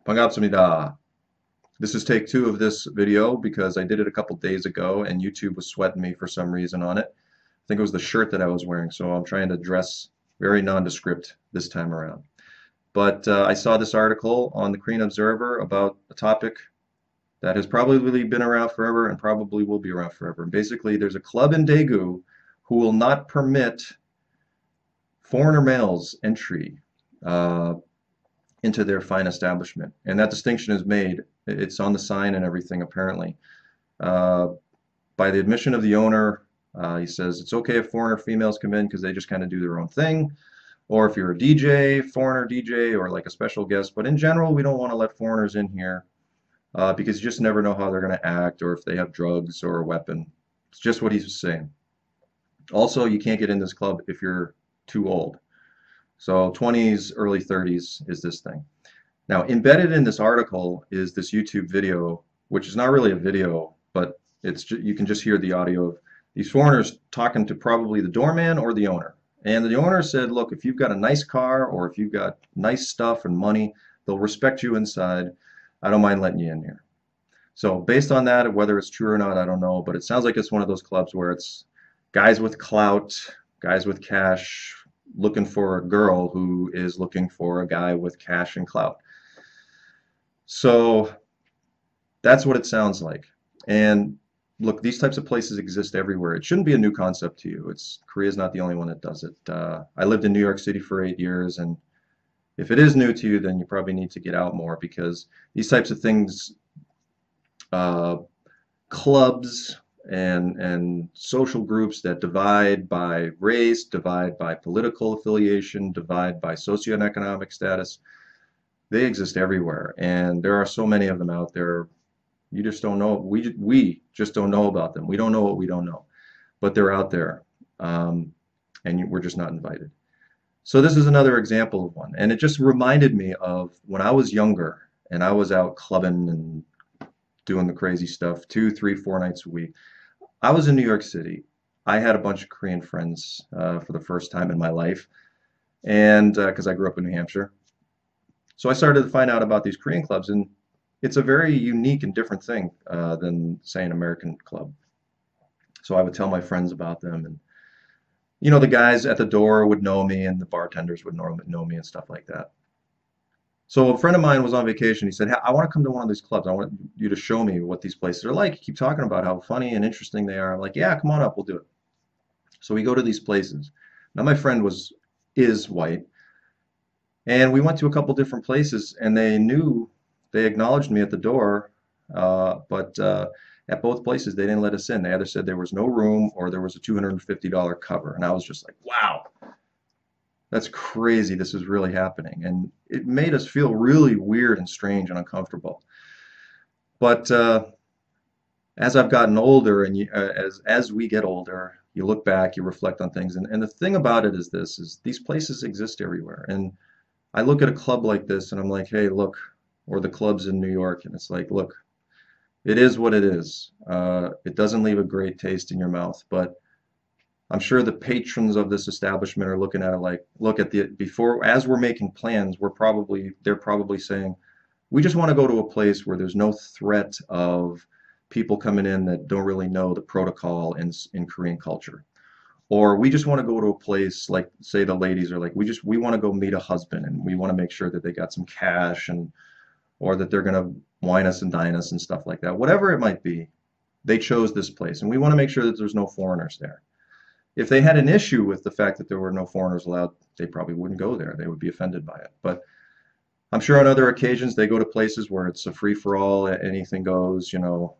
반갑습니다. This is take two of this video because I did it a couple days ago and YouTube was sweating me for some reason on it. I think it was the shirt that I was wearing, so I'm trying to dress very nondescript this time around. But I saw this article on the Korean Observer about a topic that has probably been around forever and probably will be around forever. And basically, there's a club in Daegu who will not permit foreigner males entry uh, into their fine establishment. And that distinction is made. It's on the sign and everything, apparently. Uh, by the admission of the owner, he says it's okay if foreigner females come in because they just kind of do their own thing. Or if you're a DJ, foreigner DJ, or like a special guest. But in general, we don't want to let foreigners in here because you just never know how they're going to act or if they have drugs or a weapon. It's just what he's saying. Also, you can't get in this club if you're too old. So 20s, early 30s is this thing. Now, embedded in this article is this YouTube video, which is not really a video, but you can just hear the audio of these foreigners talking to probably the doorman or the owner. And the owner said, look, if you've got a nice car or if you've got nice stuff and money, they'll respect you inside. I don't mind letting you in here. So based on that, whether it's true or not, I don't know, but it sounds like it's one of those clubs where it's guys with clout, guys with cash, looking for a girl who is looking for a guy with cash and clout. So that's what it sounds like. And look, these types of places exist everywhere. It shouldn't be a new concept to you. Korea's not the only one that does it. I lived in New York City for 8 years, and if it is new to you, then you probably need to get out more because these types of things, clubs and social groups that divide by race, divide by political affiliation, divide by socioeconomic status, they exist everywhere, and there are so many of them out there. You just don't know. We just don't know about them. We don't know what we don't know, but they're out there, and we're just not invited. So this is another example of one, and it just reminded me of when I was younger and I was out clubbing and doing the crazy stuff 2, 3, 4 nights a week. I was in New York City. I had a bunch of Korean friends for the first time in my life, and because I grew up in New Hampshire. So I started to find out about these Korean clubs, and it's a very unique and different thing than, say, an American club. So I would tell my friends about them, and you know, the guys at the door would know me, and the bartenders would know me and stuff like that. So a friend of mine was on vacation. He said, hey, I want to come to one of these clubs. I want you to show me what these places are like. You keep talking about how funny and interesting they are. I'm like, yeah, come on up, we'll do it. So we go to these places. Now my friend is white, and we went to a couple different places, and they acknowledged me at the door, but at both places they didn't let us in. They either said there was no room or there was a $250 cover, and I was just like, wow. That's crazy. This is really happening. And it made us feel really weird and strange and uncomfortable. But as I've gotten older and as we get older, you look back, you reflect on things. And the thing about it is these places exist everywhere. And I look at a club like this and I'm like, hey, look, or the clubs in New York, and it's like, look, it is what it is. It doesn't leave a great taste in your mouth, but I'm sure the patrons of this establishment are looking at it like, look at as we're making plans, they're probably saying, we just want to go to a place where there's no threat of people coming in that don't really know the protocol in Korean culture. Or we just want to go to a place like, say the ladies are like, we want to go meet a husband and we want to make sure that they got some cash or that they're going to wine us and dine us and stuff like that. Whatever it might be, they chose this place and we want to make sure that there's no foreigners there. If they had an issue with the fact that there were no foreigners allowed, they probably wouldn't go there. They would be offended by it. But I'm sure on other occasions they go to places where it's a free-for-all, anything goes, you know,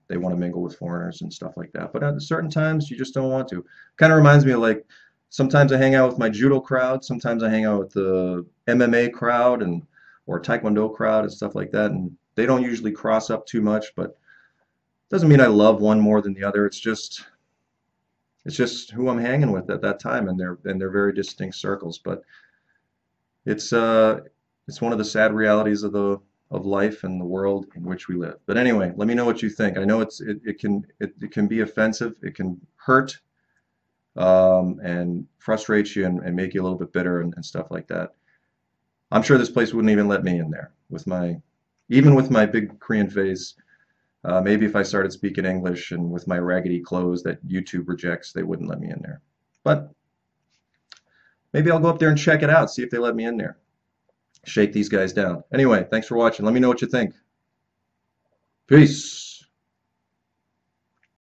they want to mingle with foreigners and stuff like that. But at certain times you just don't want to. Kind of reminds me of like sometimes I hang out with my judo crowd, sometimes I hang out with the MMA crowd or Taekwondo crowd and stuff like that, and they don't usually cross up too much, but it doesn't mean I love one more than the other. It's just who I'm hanging with at that time, and they're very distinct circles. But it's one of the sad realities of life and the world in which we live. But anyway, let me know what you think. I know it can be offensive, it can hurt, and frustrate you and make you a little bit bitter and stuff like that. I'm sure this place wouldn't even let me in there with my, even with my big Korean face. Maybe if I started speaking English and with my raggedy clothes that YouTube rejects, they wouldn't let me in there. But maybe I'll go up there and check it out, see if they let me in there. Shake these guys down. Anyway, thanks for watching. Let me know what you think. Peace.